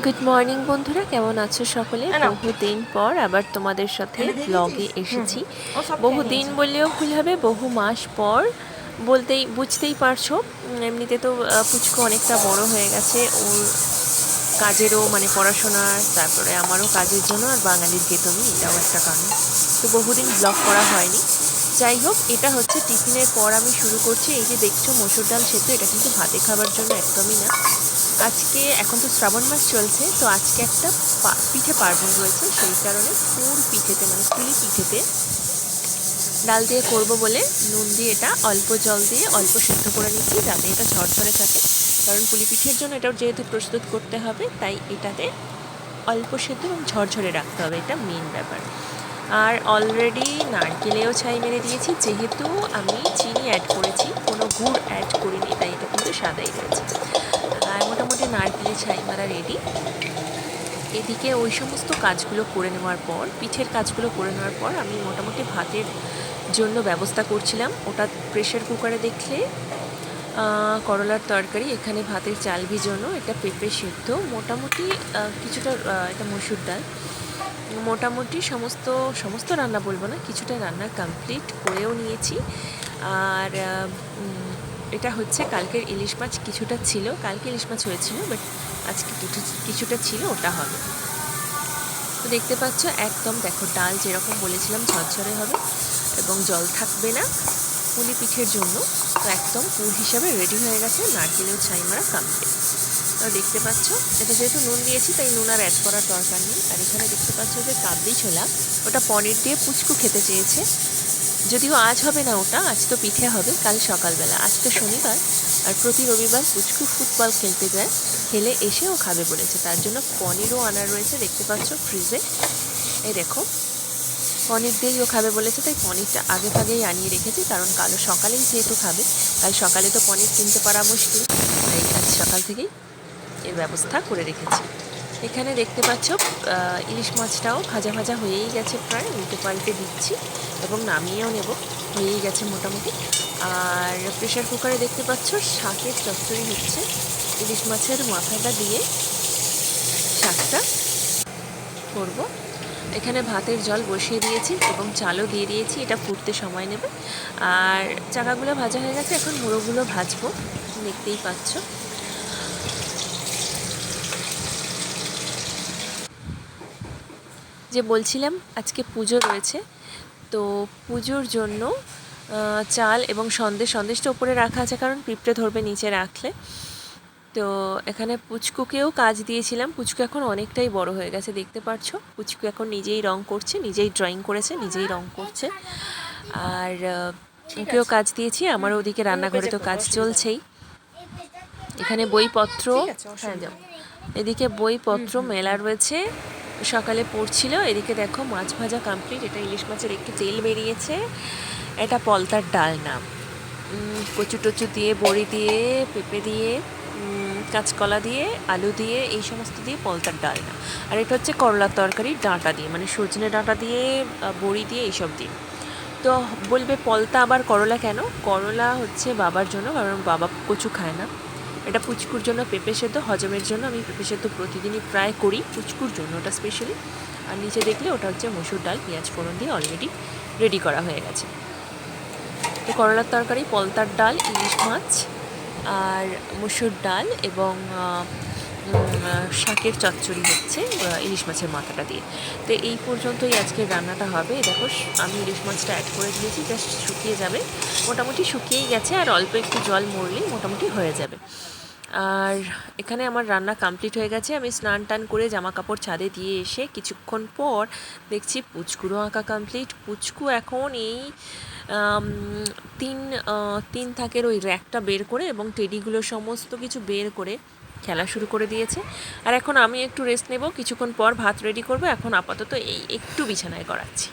Good morning বন্ধুরা, কেমন আছো সকলে? বহুদিন পর আবার তোমাদের সাথে ব্লগে এসেছি। বহুদিন বললেও ভুল হবে, বহু মাস পর বুঝতেই পারছো। এমনিতে তো পুচকু অনেকটা বড় হয়ে গেছে, ওর কাজেরও মানে পড়াশোনার, তারপরে আমারও কাজের জন্য, আর বাঙালির বেতনই, এটাও একটা কারণ। তো বহুদিন ব্লগ করা হয়নি। যাই হোক, এটা হচ্ছে টিফিনের পর আমি শুরু করছি। এই যে দেখছো মসুর ডাল সেদ্ধ, এটা কিন্তু ভাতে খাবার জন্য একদমই না। আজকে এখন তো শ্রাবণ মাস চলছে, তো আজকে একটা পিঠে পার্বণ রয়েছে, সেই কারণে পিঠেতে মানে পুলি পিঠেতে ডাল দিয়ে করব বলে নুন দিয়ে এটা অল্প জল দিয়ে অল্প সিদ্ধ করে নিচ্ছি, যাতে এটা ঝরঝরে থাকে। কারণ পুলি পিঠের জন্য এটাও যেহেতু প্রস্তুত করতে হবে, তাই এটাতে অল্প সেদ্ধ এবং ঝরঝরে রাখতে হবে, এটা মেন ব্যাপার। আর অলরেডি নারকেলেও ছাই মেরে দিয়েছি, যেহেতু আমি চিনি অ্যাড করেছি, কোনো গুড় অ্যাড করিনি, তাই এটা কিন্তু সাদাই রয়েছে। আর মোটামুটি নারকেলের ছাই মারা রেডি। এদিকে ওই সমস্ত কাজগুলো করে নেওয়ার পর, পিঠের কাজগুলো করে নেওয়ার পর আমি মোটামুটি ভাতের জন্য ব্যবস্থা করছিলাম। ওটা প্রেশার কুকারে দেখলে করলার তরকারি, এখানে ভাতের চাল ভিজানো, এটা পেঁপে সিদ্ধ, মোটামুটি কিছুটা এটা মসুর ডাল, মোটামুটি সমস্ত রান্না বলবো না, কিছুটা রান্না কমপ্লিট করেও নিয়েছি। আর এটা হচ্ছে কালকের ইলিশ মাছ কিছুটা ছিল, কালকে ইলিশ মাছ হয়েছিল, বাট আজকে কিছুটা ছিল, ওটা হবে। তো দেখতে পাচ্ছ একদম, দেখো ডাল যেরকম বলেছিলাম ঝরঝরে হবে এবং জল থাকবে না পুলি পিঠের জন্য। তো একদম পুর হিসাবে রেডি হয়ে গেছে, নারকেলেও ছাই মারা কমপ্লিট। তো দেখতে পাচ্ছ এটা যেহেতু নুন দিয়েছি, তাই নুন আর অ্যাড করার দরকার নেই। আর এখানে দেখতে পাচ্ছ যে কাবলি ছোলা, ওটা পনির দিয়ে পুচকু খেতে চেয়েছে, যদিও আজ হবে না, ওটা আজ তো পিঠে হবে কাল সকালবেলা। আজ তো শনিবার, আর প্রতি রবিবার পুচকু ফুটবল খেলতে যায়, খেলে এসে ও খাবে বলেছে, তার জন্য পনিরও আনা রয়েছে, দেখতে পাচ্ছ ফ্রিজে। এই দেখো, পনির দিয়েই ও খাবে বলেছে, তাই পনিরটা আগে ভাগেই আনিয়ে রেখেছি, কারণ কাল সকালেই যেহেতু খাবে, কাল সকালে তো পনির কিনতে পারা মুশকিল, তাই আজ সকাল থেকেই এর ব্যবস্থা করে রেখেছি। এখানে দেখতে পাচ্ছ ইলিশ মাছটাও ভাজা ভাজা হয়েই গেছে, প্রায় উল্টে পাল্টে দিচ্ছি এবং নামিয়েও নেব, হয়েই গেছে মোটামুটি। আর প্রেশার কুকারে দেখতে পাচ্ছ শাকের চচ্চড়ি হচ্ছে, ইলিশ মাছের মাথাটা দিয়ে শাকটা করব। এখানে ভাতের জল বসিয়ে দিয়েছি এবং চালও দিয়ে দিয়েছি, এটা ফুটতে সময় নেবে। আর চাকাগুলো ভাজা হয়ে গেছে, এখন মুড়োগুলো ভাজবো, দেখতেই পাচ্ছ। যে বলছিলাম আজকে পুজো রয়েছে, তো পুজোর জন্য চাল এবং সন্দেশটা উপরে রাখা আছে, কারণ পিঁপড়ে ধরবে নিচে রাখলে। তো এখানে পুচকুকেও কাজ দিয়েছিলাম, পুচকু এখন অনেকটাই বড় হয়ে গেছে, দেখতে পাচ্ছো পুচকু এখন নিজেই রং করছে, নিজেই ড্রয়িং করেছে, নিজেই রং করছে। আর ওকেও কাজ দিয়েছি, আমার ওদিকে রান্নাঘরে তো কাজ চলছেই। এখানে বইপত্র, হ্যাঁ যাও, এদিকে বইপত্র মেলা রয়েছে, সকালে পড়ছিল। এদিকে দেখো মাছ ভাজা কমপ্লিট, এটা ইলিশ মাছের একটু তেল বেরিয়েছে, এটা পলতার ডালনা, কচু টচু দিয়ে, বড়ি দিয়ে, পেঁপে দিয়ে, কাঁচকলা দিয়ে, আলু দিয়ে, এই সমস্ত দিয়ে পলতার ডালনা। আর এটা হচ্ছে করলার তরকারি ডাঁটা দিয়ে, মানে সজনে ডাঁটা দিয়ে, বড়ি দিয়ে, এইসব দিয়ে। তো বলবে পলতা আবার করলা কেন? করলা হচ্ছে বাবার জন্য, কারণ বাবা কচু খায় না। এটা পুচকুর জন্য পেঁপে সেদ্ধ, হজমের জন্য আমি পেঁপে সেদ্ধ প্রতিদিনই প্রায় করি, পুচকুর জন্য ওটা স্পেশালি। আর নিচে দেখলে ওটা হচ্ছে মসুর ডাল, পেঁয়াজ ফোড়ন দিয়ে অলরেডি রেডি করা হয়ে গেছে। তো করলার তরকারি, পলতার ডাল, ইলিশ মাছ আর মসুর ডাল এবং শাকের চচ্চড়ি হচ্ছে ইলিশ মাছের মাথাটা দিয়ে। তো এই পর্যন্তই আজকের রান্নাটা হবে। দেখো আমি ইলিশ মাছটা অ্যাড করে দিয়েছি, জাস্ট শুকিয়ে যাবে, মোটামুটি শুকিয়েই গেছে, আর অল্প একটু জল মরলেই মোটামুটি হয়ে যাবে। আর এখানে আমার রান্না কমপ্লিট হয়ে গেছে, আমি স্নান টান করে জামা কাপড় ছাদে দিয়ে এসে কিছুক্ষণ পর দেখছি পুচকুরও আঁকা কমপ্লিট। পুচকু এখন এই তিন থাকের ওই র্যাকটা বের করে এবং টেডিগুলো সমস্ত কিছু বের করে খেলা শুরু করে দিয়েছে। আর এখন আমি একটু রেস্ট নেব, কিছুক্ষণ পর ভাত রেডি করব। এখন আপাতত এই একটু বিছানায় গড়াচ্ছি।